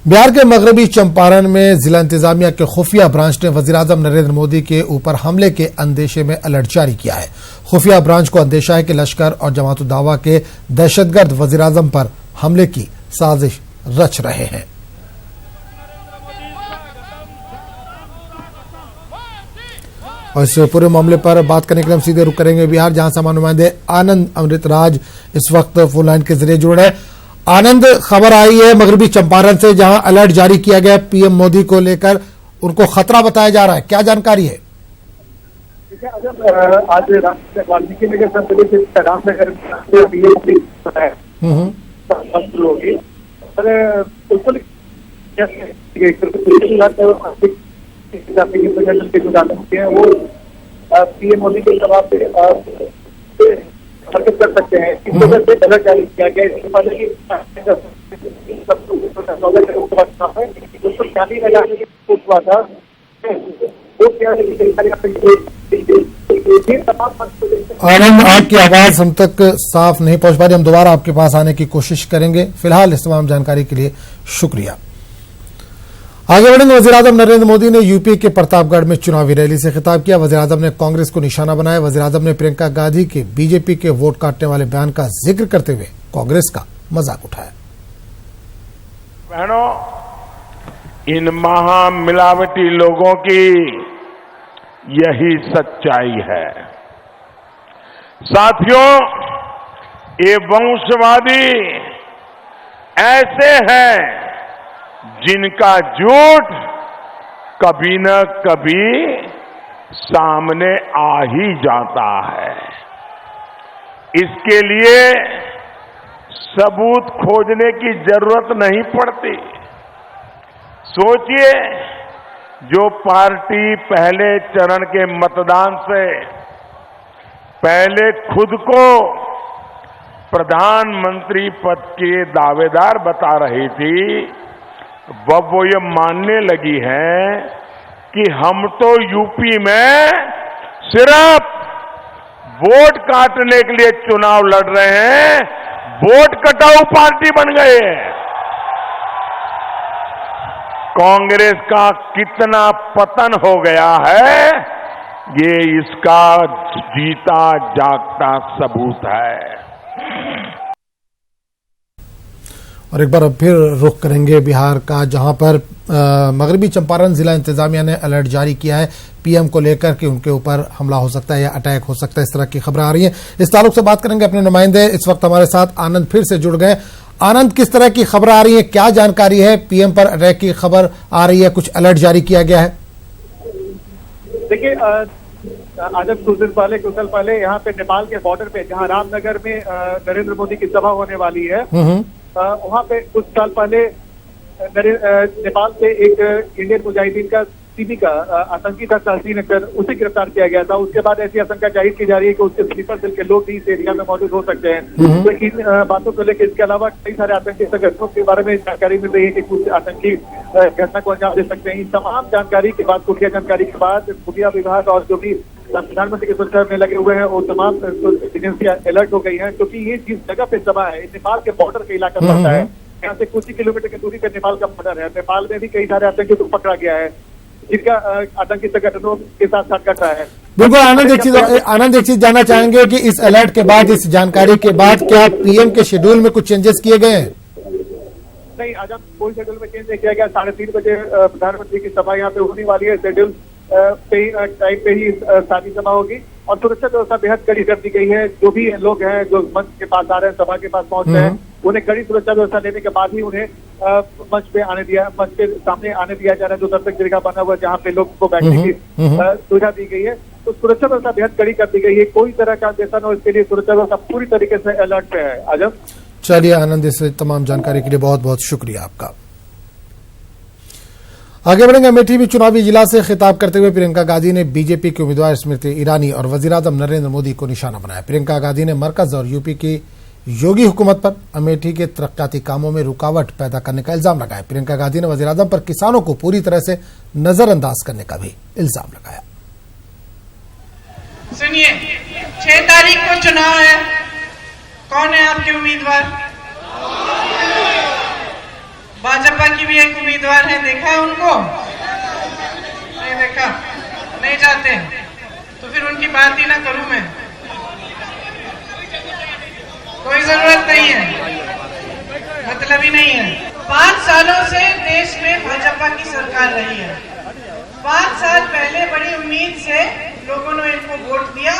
बिहार के मगरबी चंपारण में जिला इंतजामिया के खुफिया ब्रांच ने वजीर-ए-आजम नरेंद्र मोदी के ऊपर हमले के अंदेशे में अलर्ट जारी किया है। खुफिया ब्रांच को अंदेशा है कि लश्कर और जमात-उद-दावा के दहशतगर्द वजीर-ए-आजम पर हमले की साजिश रच रहे हैं। और इस पूरे मामले पर बात करने के लिए हम सीधे रुक करेंगे बिहार, जहां समा नुमाइंदे आनंद अमृतराज इस वक्त फोन लाइन के जरिए जुड़ रहे हैं। आनंद, खबर आई है मगरबी चंपारण से जहां अलर्ट जारी किया गया पीएम मोदी को लेकर, उनको खतरा बताया जा रहा है, क्या जानकारी है? आज वाल्मीकि नगर रामनगर वो पीएम मोदी के जवाब पे हरकत कर सकते हैं। इस वजह से अलर्ट जारी किया गया। इसके पहले की हुआ था आनंद, आपकी आवाज हम तक साफ नहीं पहुंच पा रही, हम दोबारा आपके पास आने की कोशिश करेंगे। फिलहाल इस तमाम जानकारी के लिए शुक्रिया। आगे बढ़ेंगे। वजीर-ए-आजम नरेंद्र मोदी ने यूपी के प्रतापगढ़ में चुनावी रैली से खिताब किया। वजीर-ए-आजम ने कांग्रेस को निशाना बनाया। वजीर-ए-आजम ने प्रियंका गांधी के बीजेपी के वोट काटने वाले बयान का जिक्र करते हुए कांग्रेस का मजाक उठाया। बहनों, इन महामिलावटी लोगों की यही सच्चाई है। साथियों, ये वंशवादी ऐसे हैं जिनका झूठ कभी न कभी सामने आ ही जाता है। इसके लिए सबूत खोजने की जरूरत नहीं पड़ती। सोचिए, जो पार्टी पहले चरण के मतदान से पहले खुद को प्रधानमंत्री पद के दावेदार बता रही थी, वो ये मानने लगी है कि हम तो यूपी में सिर्फ वोट काटने के लिए चुनाव लड़ रहे हैं, वोट कटाऊ पार्टी बन गए हैं। कांग्रेस का कितना पतन हो गया है, ये इसका जीता जागता सबूत है। और एक बार फिर रुख करेंगे बिहार का, जहां पर मगरबी चंपारण जिला इंतजामिया ने अलर्ट जारी किया है पीएम को लेकर कि उनके ऊपर हमला हो सकता है या अटैक हो सकता है, इस तरह की खबरें आ रही हैं। इस ताल्लुक से बात करेंगे अपने नुमाइंदे, इस वक्त हमारे साथ आनंद फिर से जुड़ गए। आनंद, किस तरह की खबर आ रही है, क्या जानकारी है? पीएम पर अटैक की खबर आ रही है, कुछ अलर्ट जारी किया गया है? देखिए, आज कुछ दिन पहले यहाँ पे नेपाल के बॉर्डर पे, जहाँ रामनगर में नरेंद्र मोदी की सभा होने वाली है, वहाँ पे कुछ साल पहले नेपाल से एक इंडियन मुजाहिदीन का सीबी का आतंकी था तहसीन अख्तर, उसे गिरफ्तार किया गया था। उसके बाद ऐसी आशंका जाहिर की जा रही है कि उसके स्लीपर सेल के लोग भी इस एरिया में मौजूद हो सकते हैं। तो इन बातों को लेकर इसके अलावा कई सारे आतंकी संगठनों के बारे में जानकारी मिल रही है कि कुछ आतंकी घटना को अंजाम दे सकते हैं। इन तमाम जानकारी के बाद, खुफिया जानकारी के बाद, खुफिया विभाग और जो भी प्रधानमंत्री के सुरक्षा में लगे हुए हैं वो तमाम एजेंसियां अलर्ट हो गई हैं, क्योंकि ये जिस जगह पे सभा है नेपाल के बॉर्डर का इलाका पड़ता है। यहाँ से कुछ ही किलोमीटर की दूरी पे नेपाल का बॉर्डर है। नेपाल में भी कई सारे आतंकियों को पकड़ा गया है, जिनका आतंकी संगठनों के साथ साथ रहा है। बिल्कुल आनंद, एक चीज जानना चाहेंगे कि इस अलर्ट के बाद, इस जानकारी के बाद, क्या पीएम के शेड्यूल में कुछ चेंजेस किए गए हैं? नहीं, आज कोई शेड्यूल में चेंज नहीं किया गया। 3:30 बजे प्रधानमंत्री की सभा यहाँ पे होने वाली है। शेड्यूल टाइम पे ही शादी सभा होगी और सुरक्षा व्यवस्था बेहद कड़ी कर दी गई है। जो भी लोग हैं जो मंच के पास आ रहे हैं, सभा के पास पहुंच रहे हैं, उन्हें कड़ी सुरक्षा व्यवस्था लेने के बाद ही उन्हें मंच के सामने आने दिया जा रहा है। जो दर्शक जगह बना हुआ है जहाँ पे लोग को बैठने की सुविधा दी गई है, तो सुरक्षा व्यवस्था बेहद कड़ी कर दी गई है। कोई तरह का अंदेशा न हो, इसके लिए सुरक्षा व्यवस्था पूरी तरीके से अलर्ट पे है। आजम, चलिए आनंद, इस तमाम जानकारी के लिए बहुत बहुत शुक्रिया आपका। आगे बढ़ेंगे। अमेठी में चुनावी इजला से खिताब करते हुए प्रियंका गांधी ने बीजेपी की उम्मीदवार स्मृति ईरानी और वजीर-ए-आजम नरेंद्र मोदी को निशाना बनाया। प्रियंका गांधी ने मरकज और यूपी की योगी हुकूमत पर अमेठी के तरक्याती कामों में रुकावट पैदा करने का इल्जाम लगाया। प्रियंका गांधी ने वजीर-ए-आजम पर किसानों को पूरी तरह से नजरअंदाज करने का भी इल्जाम लगाया। सुनिए, 6 तारीख को चुनाव है, कौन है आपके उम्मीदवार? भाजपा की भी एक उम्मीदवार है, देखा है उनको? नहीं देखा, नहीं जाते तो फिर उनकी बात ही ना करूं मैं, कोई जरूरत नहीं है, मतलब ही नहीं है। 5 सालों से देश में भाजपा की सरकार रही है। 5 साल पहले बड़ी उम्मीद से लोगों ने इनको वोट दिया,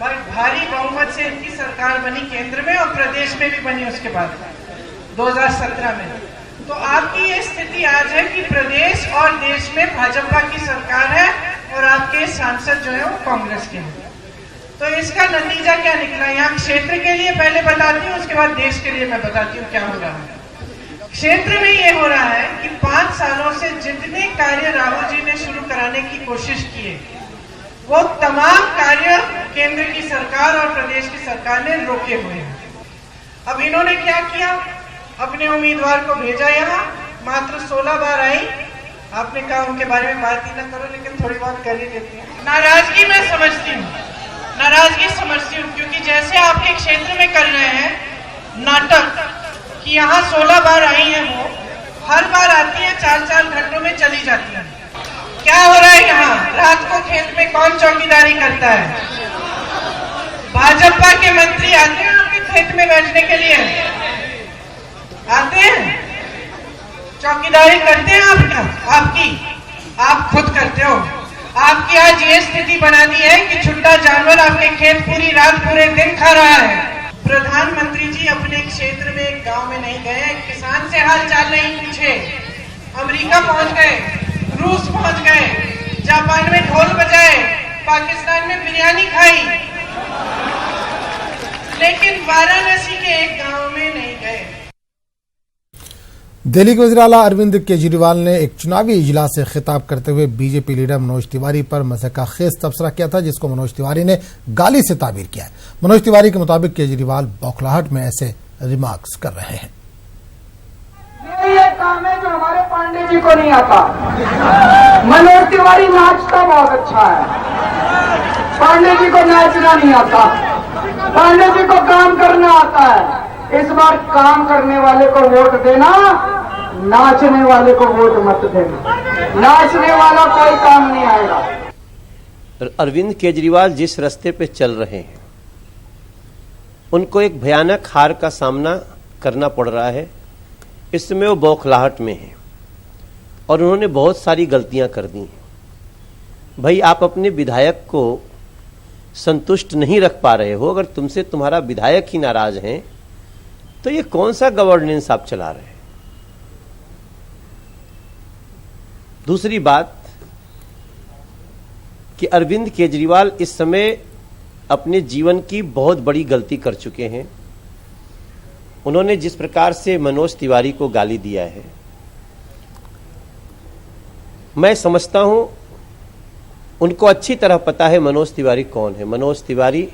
भारी बहुमत से इनकी सरकार बनी केंद्र में और प्रदेश में भी बनी उसके बाद 2017 में। तो आपकी ये स्थिति आज है कि प्रदेश और देश में भाजपा की सरकार है और आपके सांसद जो है वो कांग्रेस के हैं। तो इसका नतीजा क्या निकला? यहाँ क्षेत्र के लिए पहले बताती हूँ, उसके बाद देश के लिए मैं बताती हूँ क्या हो रहा है। क्षेत्र में ये हो रहा है कि 5 सालों से जितने कार्य राहुल जी ने शुरू कराने की कोशिश की है, वो तमाम कार्य केंद्र की सरकार और प्रदेश की सरकार ने रोके हुए हैं। अब इन्होंने क्या किया? अपने उम्मीदवार को भेजा यहाँ, मात्र 16 बार आई। आपने कहा उनके बारे में बात ही ना करो, लेकिन थोड़ी बात कर ही देती है। नाराजगी मैं समझती हूँ, नाराजगी समझती हूँ, क्योंकि जैसे आपके क्षेत्र में कर रहे हैं नाटक कि यहाँ 16 बार आई है, वो हर बार आती है, 4-4 घंटों में चली जाती है। क्या हो रहा है यहाँ? रात को खेत में कौन चौकीदारी करता है? भाजपा के मंत्री आते हैं आपके खेत में बैठने के लिए? आते हैं? चौकीदारी करते हैं आपकी? आप खुद करते हो। आपकी आज ये स्थिति बना दी है कि छुट्टा जानवर आपके खेत पूरी रात पूरे दिन खा रहा है। प्रधानमंत्री जी अपने क्षेत्र में एक गांव में नहीं गए, किसान से हाल चाल नहीं पूछे, अमेरिका पहुंच गए, रूस पहुंच गए, जापान में ढोल बजाए, पाकिस्तान में बिरयानी खाई, लेकिन वाराणसी के एक गांव में नहीं गए। दिल्ली के वज़ीर आला अरविंद केजरीवाल ने एक चुनावी इजलास से खिताब करते हुए बीजेपी लीडर मनोज तिवारी पर मज़ाक़खेज़ तबसरा किया था, जिसको मनोज तिवारी ने गाली से ताबीर किया है। मनोज तिवारी के मुताबिक केजरीवाल बौखलाहट में ऐसे रिमार्क्स कर रहे हैं। ये काम है जो हमारे पांडे जी को नहीं आता। मनोज तिवारी नाचता बहुत अच्छा है, पांडे जी को नाचना नहीं आता, पांडे जी को काम करना आता है। इस बार काम करने वाले को वोट देना, नाचने वाले को वोट मत देना। नाचने वाला कोई काम नहीं आएगा। अरविंद केजरीवाल जिस रास्ते पे चल रहे हैं, उनको एक भयानक हार का सामना करना पड़ रहा है। इसमें वो बौखलाहट में है और उन्होंने बहुत सारी गलतियां कर दी हैं। भाई, आप अपने विधायक को संतुष्ट नहीं रख पा रहे हो, अगर तुमसे तुम्हारा विधायक ही नाराज हैं तो ये कौन सा गवर्नेंस आप चला रहे हैं? दूसरी बात कि अरविंद केजरीवाल इस समय अपने जीवन की बहुत बड़ी गलती कर चुके हैं। उन्होंने जिस प्रकार से मनोज तिवारी को गाली दिया है, मैं समझता हूं उनको अच्छी तरह पता है मनोज तिवारी कौन है। मनोज तिवारी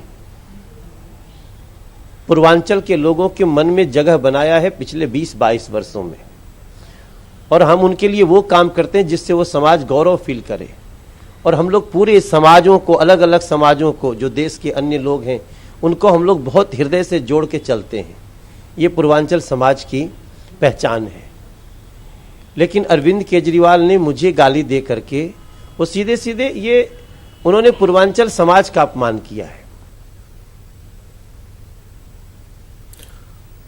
पूर्वांचल के लोगों के मन में जगह बनाया है पिछले 20-22 वर्षों में, और हम उनके लिए वो काम करते हैं जिससे वो समाज गौरव फील करे। और हम लोग पूरे समाजों को, अलग अलग समाजों को, जो देश के अन्य लोग हैं, उनको हम लोग बहुत हृदय से जोड़ के चलते हैं। ये पूर्वांचल समाज की पहचान है। लेकिन अरविंद केजरीवाल ने मुझे गाली दे करके वो सीधे सीधे उन्होंने पूर्वांचल समाज का अपमान किया है।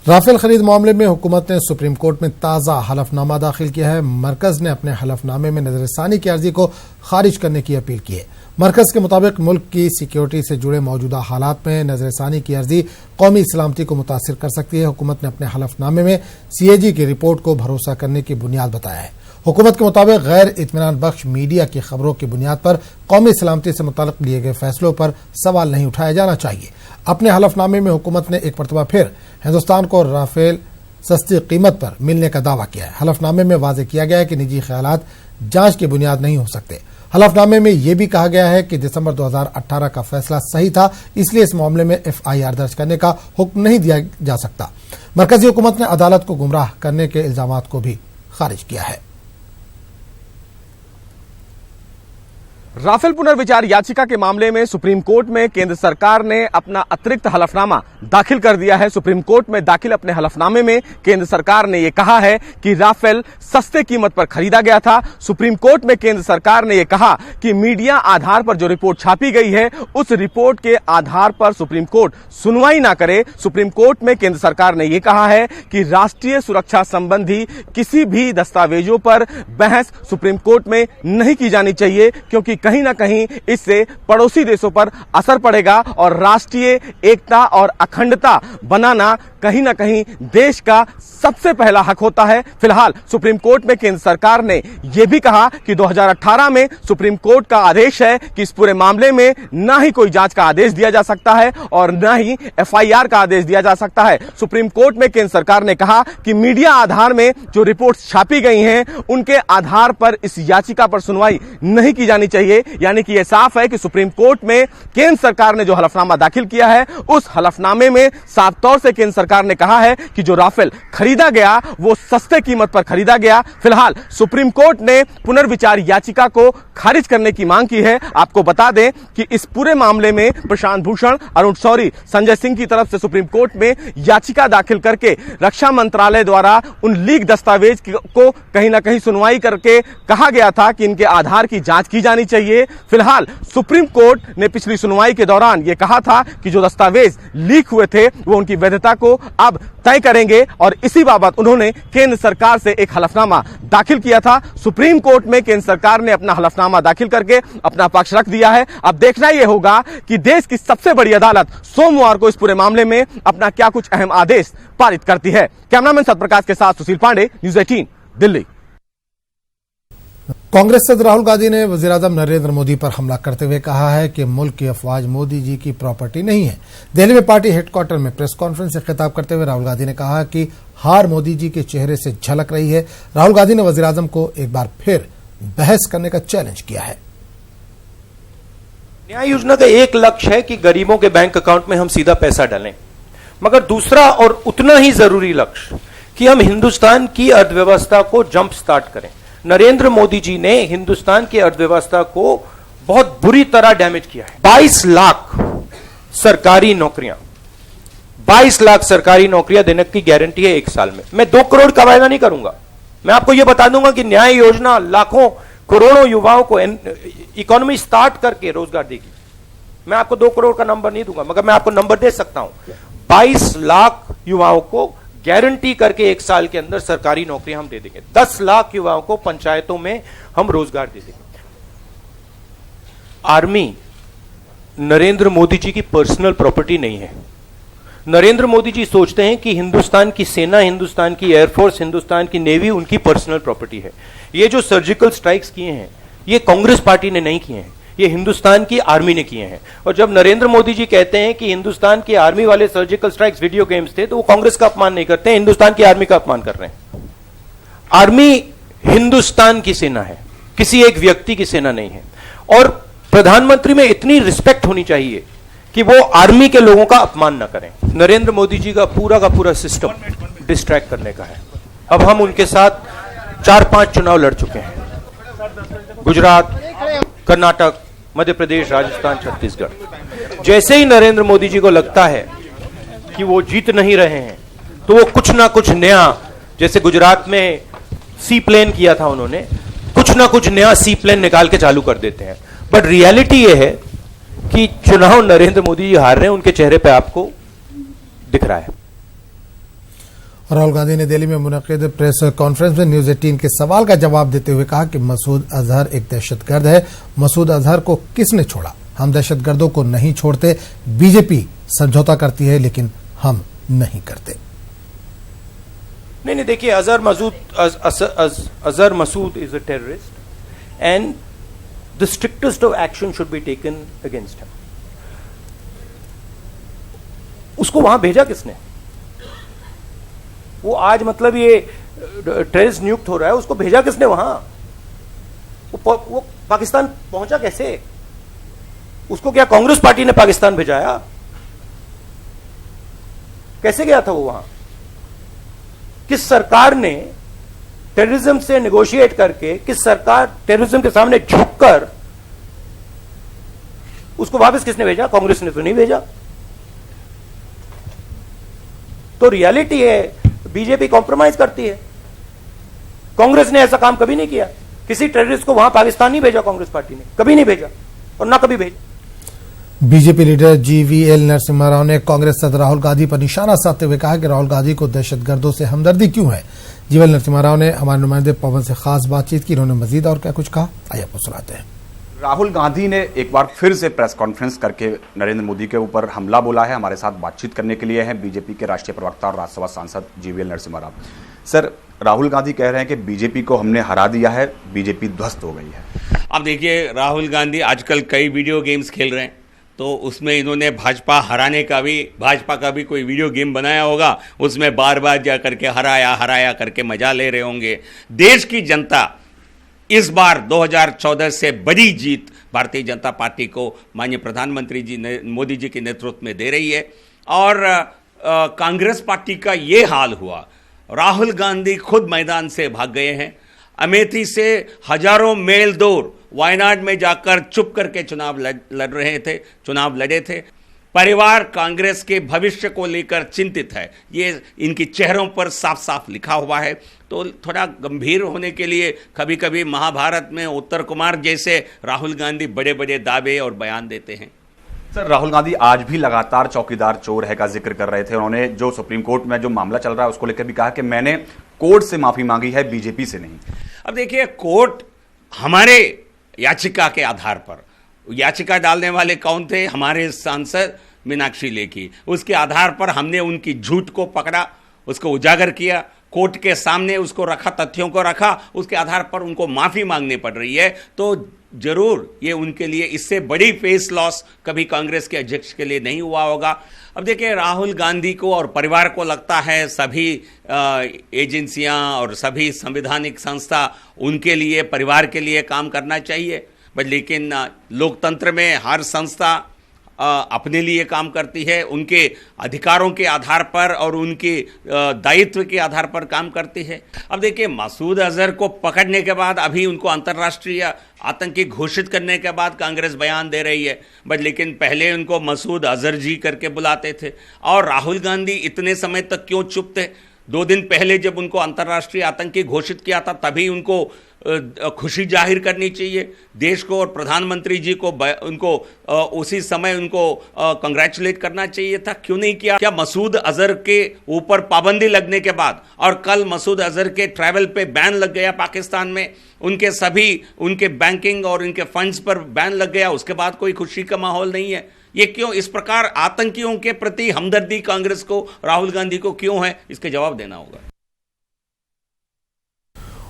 राफेल खरीद मामले में हुकूमत ने सुप्रीम कोर्ट में ताज़ा हलफनामा दाखिल किया है। मरकज ने अपने हलफनामे में नजरसानी की अर्जी को खारिज करने की अपील की है। मरकज के मुताबिक मुल्क की सिक्योरिटी से जुड़े मौजूदा हालात में नजरसानी की अर्जी कौमी सलामती को मुतासिर कर सकती है। हुकूमत ने अपने हलफनामे में सीएजी की रिपोर्ट को भरोसा करने की बुनियाद बताया है। हुकूमत के मुताबिक गैर इत्मीनान बख्श मीडिया की खबरों की बुनियाद पर कौमी सलामती से मुताल्लिक लिए गए फैसलों पर सवाल नहीं उठाया जाना चाहिए। अपने हलफनामे में हुकूमत ने एक मरतबा फिर हिंदुस्तान को राफेल सस्ती कीमत पर मिलने का दावा किया है। हलफनामे में वाज़ेह किया गया है कि निजी ख्यालात जांच की बुनियाद नहीं हो सकते। हलफनामे में यह भी कहा गया है कि दिसंबर 2018 का फैसला सही था, इसलिए इस मामले में एफआईआर दर्ज करने का हुक्म नहीं दिया जा सकता। मरकजी हुकूमत ने अदालत को गुमराह करने के इल्जामात को भी खारिज किया है। राफेल पुनर्विचार याचिका के मामले में सुप्रीम कोर्ट में केंद्र सरकार ने अपना अतिरिक्त हलफनामा दाखिल कर दिया है। सुप्रीम कोर्ट में दाखिल अपने हलफनामे में केंद्र सरकार ने यह कहा है कि राफेल सस्ते कीमत पर खरीदा गया था। सुप्रीम कोर्ट में केंद्र सरकार ने यह कहा कि मीडिया आधार पर जो रिपोर्ट छापी गई है उस रिपोर्ट के आधार पर सुप्रीम कोर्ट सुनवाई ना करे। सुप्रीम कोर्ट में केंद्र सरकार ने यह कहा है कि राष्ट्रीय सुरक्षा संबंधी किसी भी दस्तावेजों पर बहस सुप्रीम कोर्ट में नहीं की जानी चाहिए, क्योंकि कहीं ना कहीं इससे पड़ोसी देशों पर असर पड़ेगा और राष्ट्रीय एकता और अखंडता बनाना कहीं ना कहीं देश का सबसे पहला हक होता है। फिलहाल सुप्रीम कोर्ट में केंद्र सरकार ने यह भी कहा कि 2018 में सुप्रीम कोर्ट का आदेश है कि इस पूरे मामले में ना ही कोई जांच का आदेश दिया जा सकता है और ना ही एफआईआर का आदेश दिया जा सकता है। सुप्रीम कोर्ट में केंद्र सरकार ने कहा कि मीडिया आधार में जो रिपोर्ट्स छापी गई हैं उनके आधार पर इस याचिका पर सुनवाई नहीं की जानी चाहिए। यानी कि यह साफ है कि सुप्रीम कोर्ट में केंद्र सरकार ने जो हलफनामा दाखिल किया है उस हलफनामे में साफ तौर से केंद्र सरकार ने कहा है कि जो राफेल खरीदा गया वो सस्ते कीमत पर खरीदा गया। फिलहाल सुप्रीम कोर्ट ने पुनर्विचार याचिका को खारिज करने की मांग की है। आपको बता दें कि इस पूरे मामले में प्रशांत भूषण, अरुण शौरी, संजय सिंह की तरफ से सुप्रीम कोर्ट में याचिका दाखिल करके रक्षा मंत्रालय द्वारा उन लीक दस्तावेज को कहीं ना कहीं सुनवाई करके कहा गया था कि इनके आधार की जांच की जानी चाहिए। फिलहाल सुप्रीम कोर्ट ने पिछली सुनवाई के दौरान यह कहा था कि जो दस्तावेज लीक हुए थे वो उनकी वैधता को अब तय करेंगे और इसी बाबत उन्होंने केंद्र सरकार से एक हलफनामा दाखिल किया था। सुप्रीम कोर्ट में केंद्र सरकार ने अपना हलफनामा दाखिल करके अपना पक्ष रख दिया है। अब देखना यह होगा कि देश की सबसे बड़ी अदालत सोमवार को इस पूरे मामले में अपना क्या कुछ अहम आदेश पारित करती है। कैमरामैन सत्यप्रकाश के साथ सुशील पांडे, न्यूज़ 18 दिल्ली। कांग्रेस सदस्य राहुल गांधी ने वजीर-ए-आजम नरेंद्र मोदी पर हमला करते हुए कहा है कि मुल्क की अफवाज मोदी जी की प्रॉपर्टी नहीं है। दिल्ली में पार्टी हेडक्वार्टर में प्रेस कॉन्फ्रेंस से खिताब करते हुए राहुल गांधी ने कहा कि हार मोदी जी के चेहरे से झलक रही है। राहुल गांधी ने वजीर-ए-आजम को एक बार फिर बहस करने का चैलेंज किया है। न्याय योजना का एक लक्ष्य है कि गरीबों के बैंक अकाउंट में हम सीधा पैसा डालें, मगर दूसरा और उतना ही जरूरी लक्ष्य कि हम हिंदुस्तान की अर्थव्यवस्था को जंप स्टार्ट करें। नरेंद्र मोदी जी ने हिंदुस्तान की अर्थव्यवस्था को बहुत बुरी तरह डैमेज किया है। 22 लाख सरकारी नौकरियां, 22 लाख सरकारी नौकरियां देने की गारंटी है एक साल में। मैं 2 करोड़ का वायदा नहीं करूंगा, मैं आपको यह बता दूंगा कि न्याय योजना लाखों करोड़ों युवाओं को इकोनॉमी स्टार्ट करके रोजगार देगी। मैं आपको 2 करोड़ का नंबर नहीं दूंगा, मगर मैं आपको नंबर दे सकता हूं। 22 लाख युवाओं को गारंटी करके एक साल के अंदर सरकारी नौकरियां हम दे देंगे। 10 लाख युवाओं को पंचायतों में हम रोजगार दे देंगे। आर्मी नरेंद्र मोदी जी की पर्सनल प्रॉपर्टी नहीं है। नरेंद्र मोदी जी सोचते हैं कि हिंदुस्तान की सेना, हिंदुस्तान की एयरफोर्स, हिंदुस्तान की नेवी उनकी पर्सनल प्रॉपर्टी है। ये जो सर्जिकल स्ट्राइक्स किए हैं ये कांग्रेस पार्टी ने नहीं किए हैं, ये हिंदुस्तान की आर्मी ने किए हैं। और जब नरेंद्र मोदी जी कहते हैं कि हिंदुस्तान की आर्मी वाले सर्जिकल स्ट्राइक्स वीडियो गेम्स थे, तो वो कांग्रेस का अपमान नहीं करते हैं, हिंदुस्तान की आर्मी का अपमान कर रहे हैं। आर्मी हिंदुस्तान की सेना है, किसी एक व्यक्ति की सेना नहीं है। और प्रधानमंत्री में इतनी रिस्पेक्ट होनी चाहिए कि वो आर्मी के लोगों का अपमान ना करें। नरेंद्र मोदी जी का पूरा सिस्टम डिस्ट्रैक्ट करने का है। अब हम उनके साथ 4-5 चुनाव लड़ चुके हैं, गुजरात, कर्नाटक, मध्य प्रदेश, राजस्थान, छत्तीसगढ़। जैसे ही नरेंद्र मोदी जी को लगता है कि वो जीत नहीं रहे हैं तो वो कुछ ना कुछ नया, जैसे गुजरात में सी प्लेन किया था उन्होंने, कुछ ना कुछ नया सी प्लेन निकाल के चालू कर देते हैं। बट रियलिटी ये है कि चुनाव नरेंद्र मोदी जी हार रहे हैं, उनके चेहरे पे आपको दिख रहा है। राहुल गांधी ने दिल्ली में मुनक्किद प्रेस कॉन्फ्रेंस में न्यूज़ 18 के सवाल का जवाब देते हुए कहा कि मसूद अजहर एक दहशतगर्द है। मसूद अजहर को किसने छोड़ा? हम दहशतगर्दों को नहीं छोड़ते। बीजेपी समझौता करती है लेकिन हम नहीं करते। नहीं, देखिए, Azhar Masood is a terrorist and the strictest of action should be taken against him. उसको वहां भेजा किसने? वो आज मतलब ये टेररिस्ट नियुक्त हो रहा है, उसको भेजा किसने वहां? वो पाकिस्तान पहुंचा कैसे? उसको क्या कांग्रेस पार्टी ने पाकिस्तान भेजाया? कैसे गया था वो वहां? किस सरकार ने टेररिज्म से नेगोशिएट करके, किस सरकार टेररिज्म के सामने झुककर उसको वापस किसने भेजा? कांग्रेस ने तो नहीं भेजा। तो रियलिटी है, बीजेपी कॉम्प्रोमाइज करती है। कांग्रेस ने ऐसा काम कभी नहीं किया, किसी टेररिस्ट को वहां पाकिस्तान नहीं भेजा, कांग्रेस पार्टी ने कभी नहीं भेजा और ना कभी भेजा। BJP leader GVL Narasimha Rao ने कांग्रेस सदर राहुल गांधी पर निशाना साधते हुए कहा कि राहुल गांधी को दहशतगर्दों से हमदर्दी क्यों है। जीवीएल नरसिम्हा राव ने हमारे नुमाइंदे पवन से खास बातचीत की। इन्होंने मजीद और क्या कुछ कहा, आइए आपको सुनाते हैं। राहुल गांधी ने एक बार फिर से प्रेस कॉन्फ्रेंस करके नरेंद्र मोदी के ऊपर हमला बोला है। हमारे साथ बातचीत करने के लिए हैं बीजेपी के राष्ट्रीय प्रवक्ता और राज्यसभा सांसद जीवीएल नरसिम्हा राव। सर, राहुल गांधी कह रहे हैं कि बीजेपी को हमने हरा दिया है, बीजेपी ध्वस्त हो गई है। अब देखिए, राहुल गांधी आजकल कई वीडियो गेम्स खेल रहे हैं, तो उसमें इन्होंने भाजपा हराने का भी, भाजपा का भी कोई वीडियो गेम बनाया होगा, उसमें बार बार जा करके हराया करके मजा ले रहे होंगे। देश की जनता इस बार 2014 से बड़ी जीत भारतीय जनता पार्टी को माननीय प्रधानमंत्री जी मोदी जी के नेतृत्व में दे रही है। और कांग्रेस पार्टी का ये हाल हुआ, राहुल गांधी खुद मैदान से भाग गए हैं। अमेठी से हजारों मील दूर वायनाड में जाकर चुप करके चुनाव लड़े थे। परिवार कांग्रेस के भविष्य को लेकर चिंतित है, ये इनकी चेहरों पर साफ साफ लिखा हुआ है। तो थोड़ा गंभीर होने के लिए कभी कभी महाभारत में उत्तर कुमार जैसे राहुल गांधी बड़े बड़े दावे और बयान देते हैं। सर, राहुल गांधी आज भी लगातार चौकीदार चोर है का जिक्र कर रहे थे। उन्होंने जो सुप्रीम कोर्ट में जो मामला चल रहा है उसको लेकर भी कहा कि मैंने कोर्ट से माफी मांगी है, बीजेपी से नहीं। अब देखिए, कोर्ट हमारे याचिका के आधार पर, याचिका डालने वाले कौन थे? हमारे सांसद मीनाक्षी लेखी। उसके आधार पर हमने उनकी झूठ को पकड़ा, उसको उजागर किया, कोर्ट के सामने उसको रखा, तथ्यों को रखा, उसके आधार पर उनको माफी मांगनी पड़ रही है। तो जरूर ये उनके लिए इससे बड़ी फेस लॉस कभी कांग्रेस के अध्यक्ष के लिए नहीं हुआ होगा। अब देखिए, राहुल गांधी को और परिवार को लगता है सभी एजेंसियां और सभी संवैधानिक संस्था उनके लिए, परिवार के लिए काम करना चाहिए। बट लेकिन लोकतंत्र में हर संस्था अपने लिए काम करती है, उनके अधिकारों के आधार पर और उनके दायित्व के आधार पर काम करती है। अब देखिए, मसूद अजहर को पकड़ने के बाद, अभी उनको अंतर्राष्ट्रीय आतंकी घोषित करने के बाद कांग्रेस बयान दे रही है, बट लेकिन पहले उनको मसूद अजहर जी करके बुलाते थे। और राहुल गांधी इतने समय तक क्यों चुप थे? 2 दिन पहले जब उनको अंतर्राष्ट्रीय आतंकी घोषित किया था, तभी उनको खुशी जाहिर करनी चाहिए देश को, और प्रधानमंत्री जी को उनको उसी समय उनको कंग्रेचुलेट करना चाहिए था। क्यों नहीं किया? क्या मसूद अजहर के ऊपर पाबंदी लगने के बाद, और कल मसूद अजहर के ट्रैवल पे बैन लग गया पाकिस्तान में, उनके सभी उनके बैंकिंग और उनके फंड्स पर बैन लग गया, उसके बाद कोई खुशी का माहौल नहीं है? ये क्यों? इस प्रकार आतंकियों के प्रति हमदर्दी कांग्रेस को, राहुल गांधी को क्यों है? इसके जवाब देना होगा।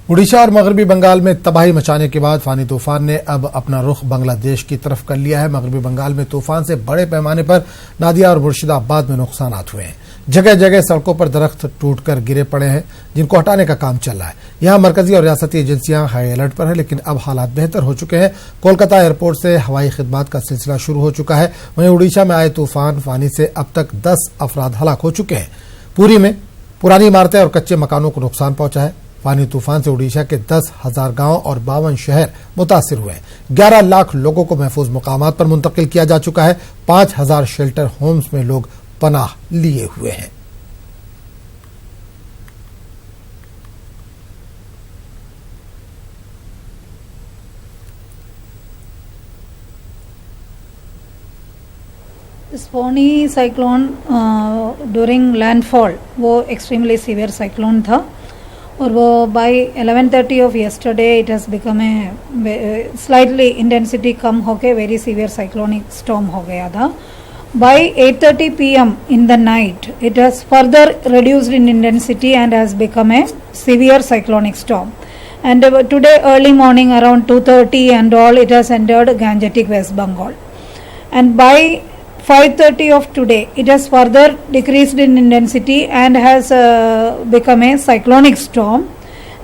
उड़ीसा और मगरबी बंगाल में तबाही मचाने के बाद फानी तूफान ने अब अपना रुख बांग्लादेश की तरफ कर लिया है। मगरबी बंगाल में तूफान से बड़े पैमाने पर नादिया और मुर्शिदाबाद में नुकसानात हुए हैं। जगह जगह सड़कों पर दरख्त टूटकर गिरे पड़े हैं, जिनको हटाने का काम चल रहा है। यहां मरकजी और रियासती एजेंसियां हाई अलर्ट पर है, लेकिन अब हालात बेहतर हो चुके हैं। कोलकाता एयरपोर्ट से हवाई खिदमत का सिलसिला शुरू हो चुका है। वहीं उड़ीसा में आए तूफान फानी से अब तक 10 अफराद हलाक हो चुके हैं। पुरी में पुरानी इमारतें और कच्चे मकानों को नुकसान पहुंचा है। फानी तूफान से उड़ीसा के 10,000 गांव और 52 शहर मुतासिर हुए हैं। 11 लाख लोगों को महफूज मुकामात पर मुंतकिल किया जा चुका है। 5,000 शेल्टर होम्स में लोग पनाह लिए हुए हैं। इस फोनी साइक्लोन ड्यूरिंग लैंडफॉल वो एक्सट्रीमली सीवियर साइक्लोन था, और वो by 11:30 of yesterday it has become a slightly intensity कम होके वेरी सीवियर साइक्लोनिक स्टॉर्म हो गया था। By 8:30 p.m. in the night, it has further reduced in intensity and has become a severe cyclonic storm. And today early morning around 2:30 and all, it has entered Gangetic West Bengal. And by 5:30 of today, it has further decreased in intensity and has become a cyclonic storm.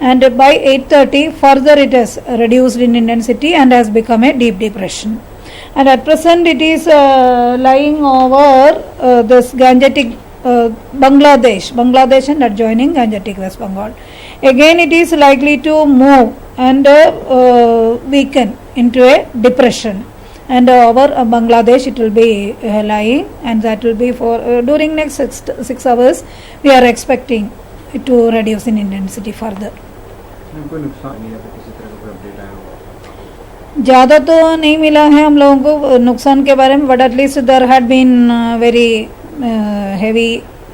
And by 8:30, further it has reduced in intensity and has become a deep depression. And at present it is lying over this Gangetic Bangladesh and adjoining Gangetic West Bengal. Again it is likely to move and weaken into a depression. and over Bangladesh it will be lying, and that will be for during next 6 hours we are expecting it to reduce in intensity further. ज़्यादा तो नहीं मिला है हम लोगों को नुकसान के बारे में, but at least there had been very heavy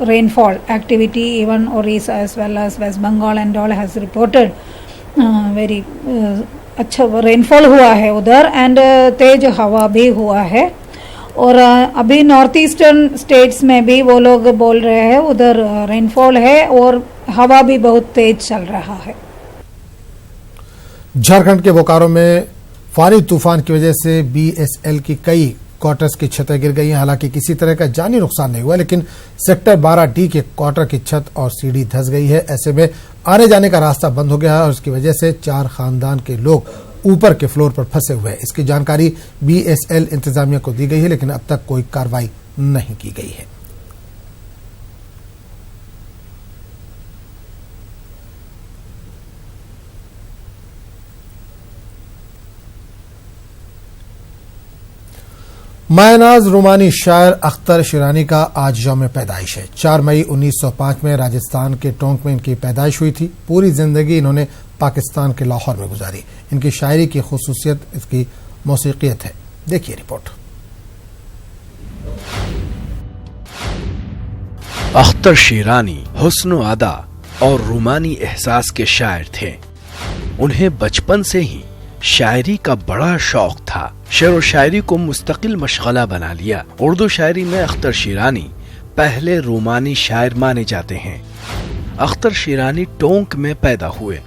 rainfall activity, even Orissa as well as West Bengal and all has reported very अच्छा रेनफॉल हुआ है उधर, एंड तेज हवा भी हुआ है. और अभी नॉर्थ ईस्टर्न स्टेट्स में भी वो लोग बोल रहे हैं उधर रेनफॉल है और हवा भी बहुत तेज चल रहा है. झारखंड के बोकारो में फानी तूफान की वजह से बीएसएल की कई क्वार्टर्स की छतें गिर गई हैं. हालांकि किसी तरह का जानी नुकसान नहीं हुआ, लेकिन सेक्टर 12D के क्वार्टर की छत और सीढ़ी धंस गई है. ऐसे में आने जाने का रास्ता बंद हो गया है और इसकी वजह से 4 खानदान के लोग ऊपर के फ्लोर पर फंसे हुए हैं. इसकी जानकारी बीएसएल इंतजामिया को दी गई है, लेकिन अब तक कोई कार्रवाई नहीं की गई है. मायनाज रोमानी शायर अख्तर शिरानी का आज यौम पैदाइश है. 4 मई 1905 में राजस्थान के टोंक में इनकी पैदाइश हुई थी. पूरी जिंदगी इन्होंने पाकिस्तान के लाहौर में गुजारी. इनकी शायरी की खुसूसियत इसकी मौसीकियत है. देखिए रिपोर्ट. अख्तर शिरानी हुस्न अदा और रूमानी एहसास के शायर थे. उन्हें बचपन से ही शायरी का बड़ा शौक था. शेर व शायरी को मुस्तकिल मशगला बना लिया. उर्दू शायरी में अख्तर शिरानी पहले रोमानी शायर माने जाते हैं. अख्तर शिरानी टोंक में पैदा हुए.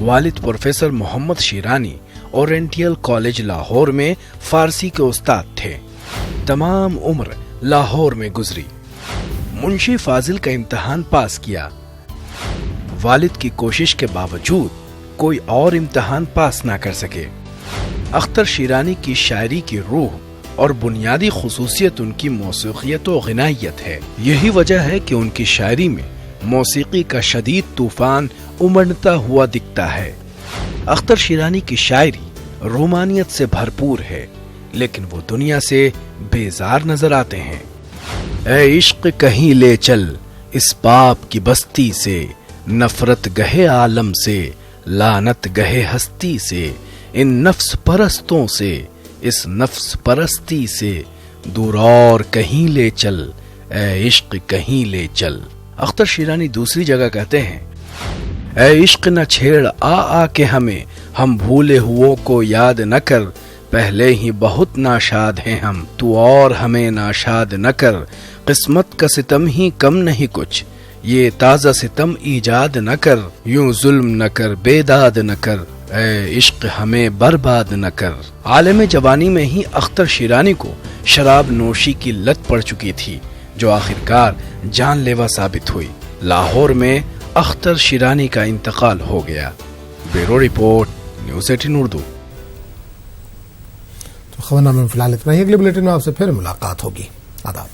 वालिद professor Mohammad Shirani oriental college Lahore में फारसी के उस्ताद थे. तमाम उम्र लाहौर में गुजरी. मुंशी फाजिल का इम्तिहान पास किया. वालिद की कोशिश के बावजूद कोई और इम्तिहान पास ना कर सके. अख्तर शिरानी की शायरी की रूह और बुनियादी खुसूसियत उनकी मौसीकियत और गिनायत है. यही वजह है कि उनकी शायरी में मौसीकी का शदीद तूफान उमड़ता हुआ दिखता है. अख्तर शिरानी की शायरी रोमानियत से भरपूर है, लेकिन वो दुनिया से बेजार नजर आते हैं. ए इश्क कहीं ले चल इस पाप की बस्ती से, नफरत गहे आलम से, लानत गहे हस्ती से, इन नफ्स परस्तों से, इस नफ्स परस्ती से, दूर और कहीं ले चल, ए इश्क कहीं ले चल. अख्तर शिरानी दूसरी जगह कहते हैं, ए इश्क न छेड़ आ के हमें, हम भूले हुओं को याद न कर, पहले ही बहुत नाशाद हैं हम, तू और हमें नाशाद न कर, किस्मत का सितम ही कम नहीं कुछ, ये ताजा सितम ईजाद न कर, यूं जुल्म न कर, बेदाद न कर, ए इश्क हमें बर्बाद न कर. आलम जवानी में ही अख्तर शिरानी को शराब नोशी की लत पड़ चुकी थी, जो आखिरकार जानलेवा साबित हुई. लाहौर में अख्तर शिरानी का इंतकाल हो गया. Bureau report, news 18 Urdu. तो खबरनामे में फिलहाल इतना ही. अगले बुलेटिन में आपसे फिर मुलाकात होगी. आदाब.